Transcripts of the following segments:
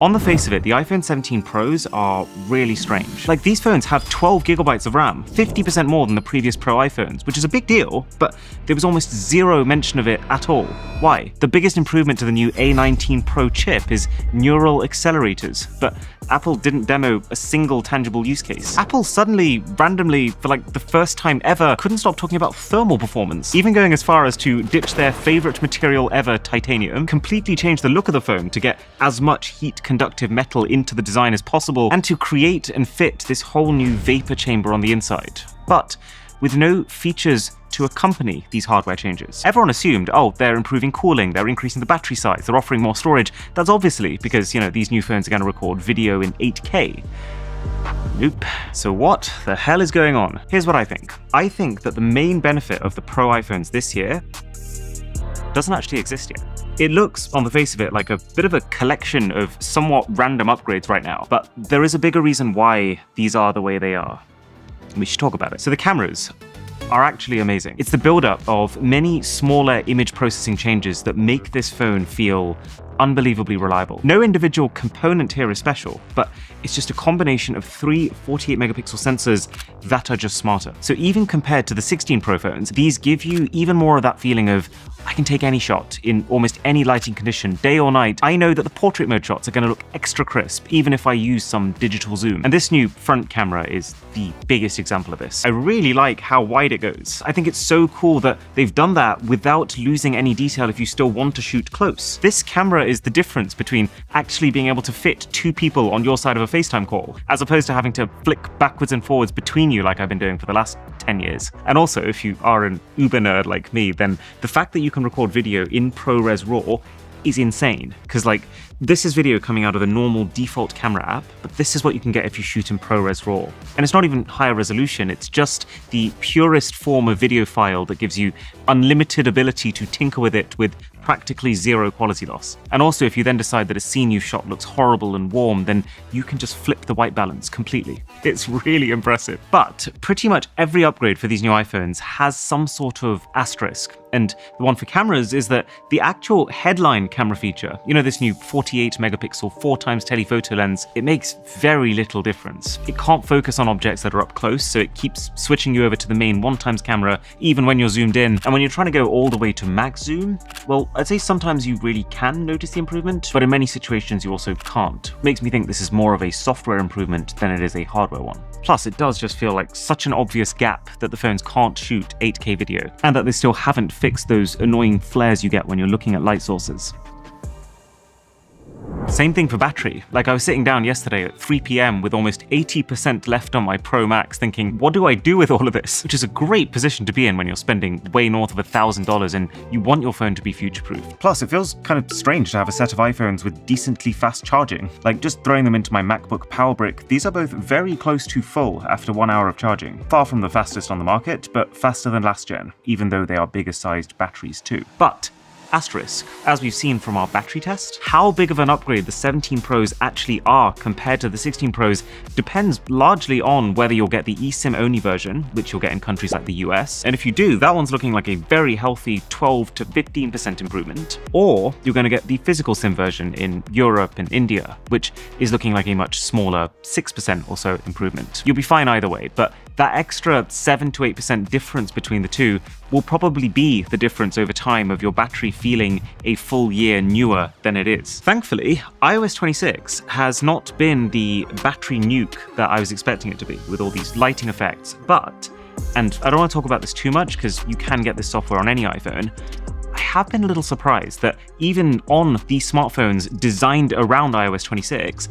On the face of it, the iPhone 17 Pros are really strange. Like, these phones have 12 gigabytes of RAM, 50% more than the previous Pro iPhones, which is a big deal, but there was almost zero mention of it at all. Why? The biggest improvement to the new A19 Pro chip is neural accelerators, but Apple didn't demo a single tangible use case. Apple suddenly, randomly, for like the first time ever, couldn't stop talking about thermal performance, even going as far as to ditch their favorite material ever, titanium, completely change the look of the phone to get as much heat conductive metal into the design as possible, and to create and fit this whole new vapor chamber on the inside. But with no features to accompany these hardware changes. Everyone assumed, oh, they're improving cooling, they're increasing the battery size, they're offering more storage. That's obviously because, these new phones are going to record video in 8K. Nope. So what the hell is going on? Here's what I think. I think that the main benefit of the Pro iPhones this year doesn't actually exist yet. It looks, on the face of it, like a bit of a collection of somewhat random upgrades right now, but there is a bigger reason why these are the way they are. We should talk about it. So the cameras are actually amazing. It's the build-up of many smaller image processing changes that make this phone feel unbelievably reliable. No individual component here is special, but it's just a combination of three 48-megapixel sensors that are just smarter. So even compared to the 16 Pro phones, these give you even more of that feeling of, I can take any shot in almost any lighting condition, day or night. I know that the portrait mode shots are going to look extra crisp, even if I use some digital zoom. And this new front camera is the biggest example of this. I really like how wide it goes. I think it's so cool that they've done that without losing any detail if you still want to shoot close. This camera is the difference between actually being able to fit two people on your side of a FaceTime call, as opposed to having to flick backwards and forwards between you like I've been doing for the last 10 years. And also, if you are an uber nerd like me, then the fact that you can record video in ProRes RAW is insane, because this is video coming out of the normal default camera app, but this is what you can get if you shoot in ProRes RAW. And it's not even higher resolution, it's just the purest form of video file that gives you unlimited ability to tinker with it with practically zero quality loss. And also, if you then decide that a scene you've shot looks horrible and warm, then you can just flip the white balance completely. It's really impressive. But pretty much every upgrade for these new iPhones has some sort of asterisk. And the one for cameras is that the actual headline camera feature, this new 48-megapixel 4x telephoto lens, it makes very little difference. It can't focus on objects that are up close, so it keeps switching you over to the main 1x camera even when you're zoomed in. And when you're trying to go all the way to max zoom, well, I'd say sometimes you really can notice the improvement, but in many situations you also can't. Makes me think this is more of a software improvement than it is a hardware one. Plus, it does just feel like such an obvious gap that the phones can't shoot 8K video, and that they still haven't fixed those annoying flares you get when you're looking at light sources. Same thing for battery. I was sitting down yesterday at 3 p.m. with almost 80% left on my Pro Max thinking, what do I do with all of this? Which is a great position to be in when you're spending way north of $1,000 and you want your phone to be future-proof. Plus, it feels kind of strange to have a set of iPhones with decently fast charging. Just throwing them into my MacBook Power Brick, these are both very close to full after 1 hour of charging. Far from the fastest on the market, but faster than last gen, even though they are bigger sized batteries too. But asterisk, as we've seen from our battery test, how big of an upgrade the 17 Pros actually are compared to the 16 Pros depends largely on whether you'll get the eSIM-only version, which you'll get in countries like the US, and if you do, that one's looking like a very healthy 12 to 15% improvement, or you're going to get the physical SIM version in Europe and India, which is looking like a much smaller 6% or so improvement. You'll be fine either way, but that extra 7 to 8% difference between the two will probably be the difference over time of your battery feeling a full year newer than it is. Thankfully, iOS 26 has not been the battery nuke that I was expecting it to be, with all these lighting effects, but, and I don't want to talk about this too much because you can get this software on any iPhone, I have been a little surprised that even on these smartphones designed around iOS 26,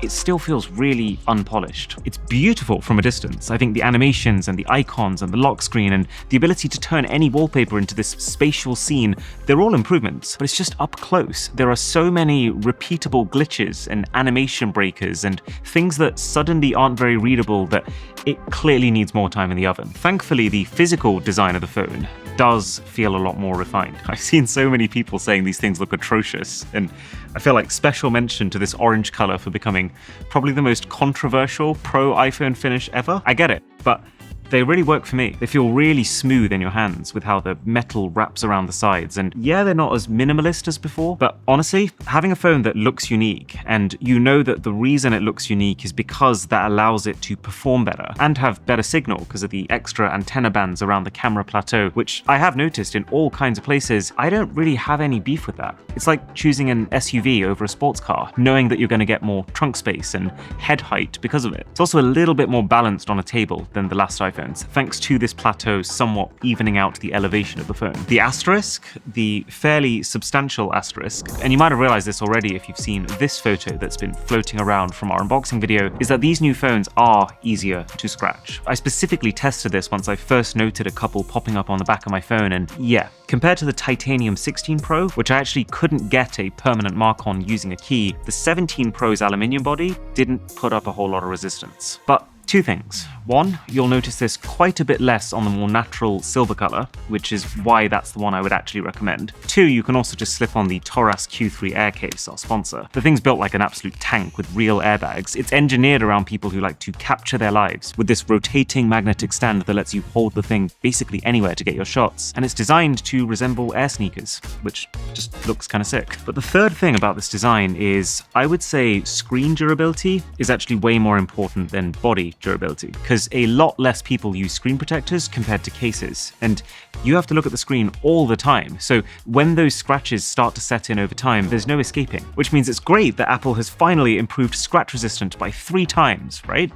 it still feels really unpolished. It's beautiful from a distance. I think the animations and the icons and the lock screen and the ability to turn any wallpaper into this spatial scene, they're all improvements, but it's just up close. There are so many repeatable glitches and animation breakers and things that suddenly aren't very readable that it clearly needs more time in the oven. Thankfully, the physical design of the phone does feel a lot more refined. I've seen so many people saying these things look atrocious, and I feel like special mention to this orange color for becoming probably the most controversial pro iPhone finish ever. I get it, but They really work for me. They feel really smooth in your hands with how the metal wraps around the sides, and yeah, they're not as minimalist as before, but honestly, having a phone that looks unique, and you know that the reason it looks unique is because that allows it to perform better and have better signal because of the extra antenna bands around the camera plateau, which I have noticed in all kinds of places. I don't really have any beef with that. It's like choosing an SUV over a sports car, knowing that you're going to get more trunk space and head height because of it. It's also a little bit more balanced on a table than the last iPhones, thanks to this plateau somewhat evening out the elevation of the phone. The asterisk, the fairly substantial asterisk, and you might have realized this already if you've seen this photo that's been floating around from our unboxing video, is that these new phones are easier to scratch. I specifically tested this once I first noted a couple popping up on the back of my phone, and yeah, compared to the Titanium 16 Pro, which I actually couldn't get a permanent mark on using a key, the 17 Pro's aluminium body didn't put up a whole lot of resistance. But two things. One, you'll notice this quite a bit less on the more natural silver color, which is why that's the one I would actually recommend. Two, you can also just slip on the Toras Q3 Air case, our sponsor. The thing's built like an absolute tank with real airbags. It's engineered around people who like to capture their lives with this rotating magnetic stand that lets you hold the thing basically anywhere to get your shots. And it's designed to resemble air sneakers, which just looks kind of sick. But the third thing about this design is, I would say screen durability is actually way more important than body durability, because a lot less people use screen protectors compared to cases, and you have to look at the screen all the time. So when those scratches start to set in over time, there's no escaping, which means it's great that Apple has finally improved scratch resistant by 3 times, right?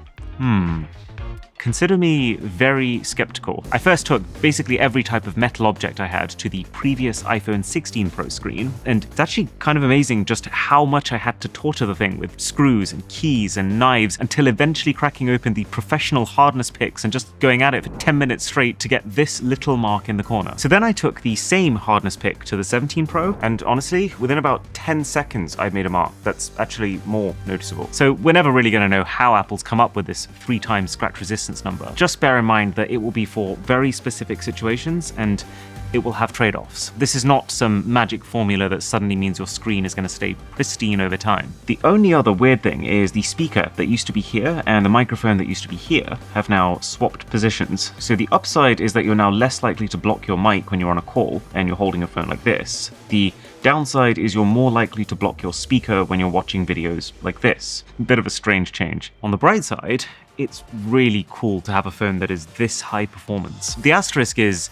Consider me very skeptical. I first took basically every type of metal object I had to the previous iPhone 16 Pro screen, and it's actually kind of amazing just how much I had to torture the thing with screws and keys and knives until eventually cracking open the professional hardness picks and just going at it for 10 minutes straight to get this little mark in the corner. So then I took the same hardness pick to the 17 Pro, and honestly, within about 10 seconds I've made a mark that's actually more noticeable. So we're never really going to know how Apple's come up with this 3 times scratch resistance number. Just bear in mind that it will be for very specific situations, and it will have trade-offs. This is not some magic formula that suddenly means your screen is going to stay pristine over time. The only other weird thing is the speaker that used to be here and the microphone that used to be here have now swapped positions. So the upside is that you're now less likely to block your mic when you're on a call and you're holding a phone like this. The downside is you're more likely to block your speaker when you're watching videos like this. A bit of a strange change. On the bright side, it's really cool to have a phone that is this high performance. The asterisk is,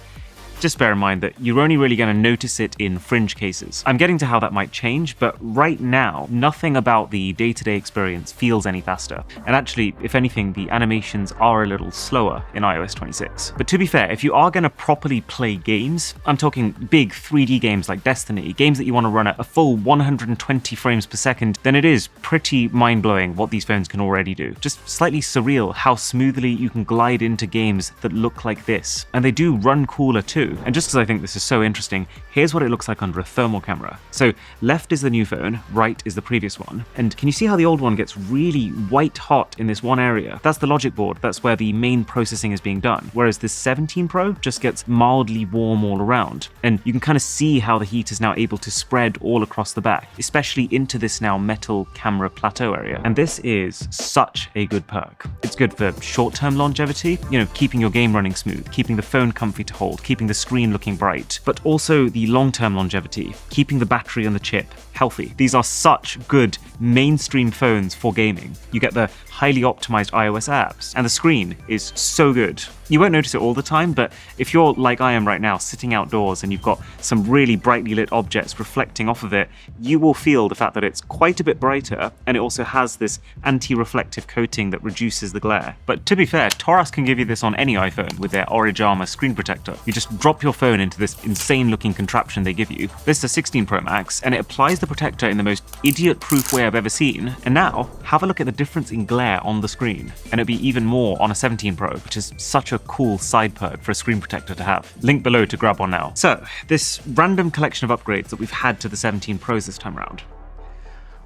just bear in mind that you're only really going to notice it in fringe cases. I'm getting to how that might change, but right now, nothing about the day-to-day experience feels any faster. And actually, if anything, the animations are a little slower in iOS 26. But to be fair, if you are going to properly play games, I'm talking big 3D games like Destiny, games that you want to run at a full 120 frames per second, then it is pretty mind-blowing what these phones can already do. Just slightly surreal how smoothly you can glide into games that look like this. And they do run cooler too. And just because I think this is so interesting, here's what it looks like under a thermal camera. So left is the new phone, right is the previous one. And can you see how the old one gets really white hot in this one area? That's the logic board, that's where the main processing is being done. Whereas this 17 Pro just gets mildly warm all around. And you can kind of see how the heat is now able to spread all across the back, especially into this now metal camera plateau area. And this is such a good perk. It's good for short-term longevity, keeping your game running smooth, keeping the phone comfy to hold, keeping the screen looking bright, but also the long-term longevity, keeping the battery and the chip healthy. These are such good mainstream phones for gaming. You get the highly optimized iOS apps, and the screen is so good. You won't notice it all the time, but if you're like I am right now, sitting outdoors and you've got some really brightly lit objects reflecting off of it, you will feel the fact that it's quite a bit brighter, and it also has this anti-reflective coating that reduces the glare. But to be fair, Toras can give you this on any iPhone with their Origama screen protector. You just drop your phone into this insane looking contraption they give you. This is a 16 Pro Max, and it applies the protector in the most idiot-proof way I've ever seen. And now, have a look at the difference in glare on the screen, and it'd be even more on a 17 Pro, which is such a cool side perk for a screen protector to have. Link below to grab one now. So, this random collection of upgrades that we've had to the 17 Pros this time around,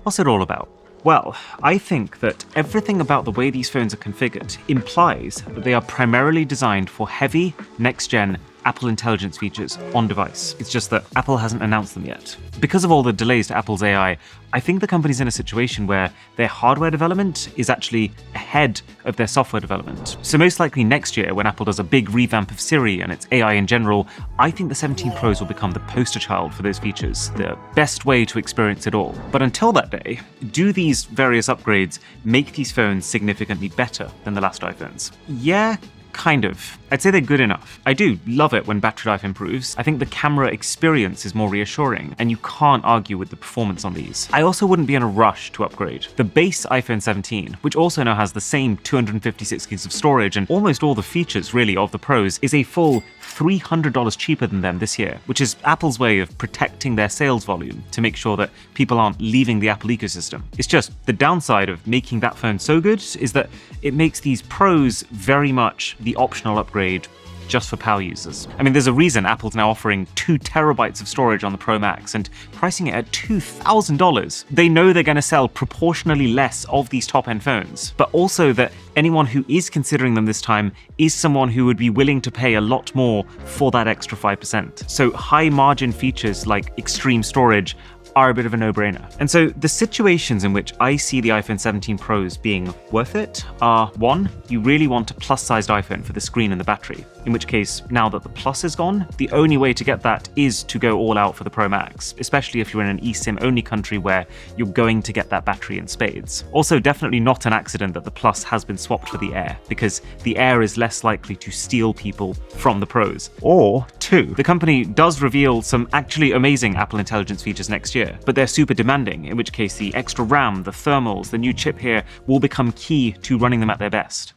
what's it all about? Well, I think that everything about the way these phones are configured implies that they are primarily designed for heavy, next-gen, Apple Intelligence features on device. It's just that Apple hasn't announced them yet. Because of all the delays to Apple's AI, I think the company's in a situation where their hardware development is actually ahead of their software development. So most likely next year, when Apple does a big revamp of Siri and its AI in general, I think the 17 Pros will become the poster child for those features, the best way to experience it all. But until that day, do these various upgrades make these phones significantly better than the last iPhones? Yeah, kind of. I'd say they're good enough. I do love it when battery life improves. I think the camera experience is more reassuring, and you can't argue with the performance on these. I also wouldn't be in a rush to upgrade. The base iPhone 17, which also now has the same 256 gigs of storage and almost all the features really of the Pros, is a full $300 cheaper than them this year, which is Apple's way of protecting their sales volume to make sure that people aren't leaving the Apple ecosystem. It's just the downside of making that phone so good is that it makes these Pros very much the optional upgrade just for power users. I mean, there's a reason Apple's now offering 2 terabytes of storage on the Pro Max and pricing it at $2,000. They know they're going to sell proportionally less of these top-end phones, but also that anyone who is considering them this time is someone who would be willing to pay a lot more for that extra 5%. So high-margin features like extreme storage are a bit of a no-brainer. And so the situations in which I see the iPhone 17 Pros being worth it are: 1, you really want a plus-sized iPhone for the screen and the battery, in which case, now that the Plus is gone, the only way to get that is to go all out for the Pro Max, especially if you're in an eSIM-only country where you're going to get that battery in spades. Also, definitely not an accident that the Plus has been swapped for the Air, because the Air is less likely to steal people from the Pros. Or 2, the company does reveal some actually amazing Apple Intelligence features next year, but they're super demanding, in which case the extra RAM, the thermals, the new chip here will become key to running them at their best.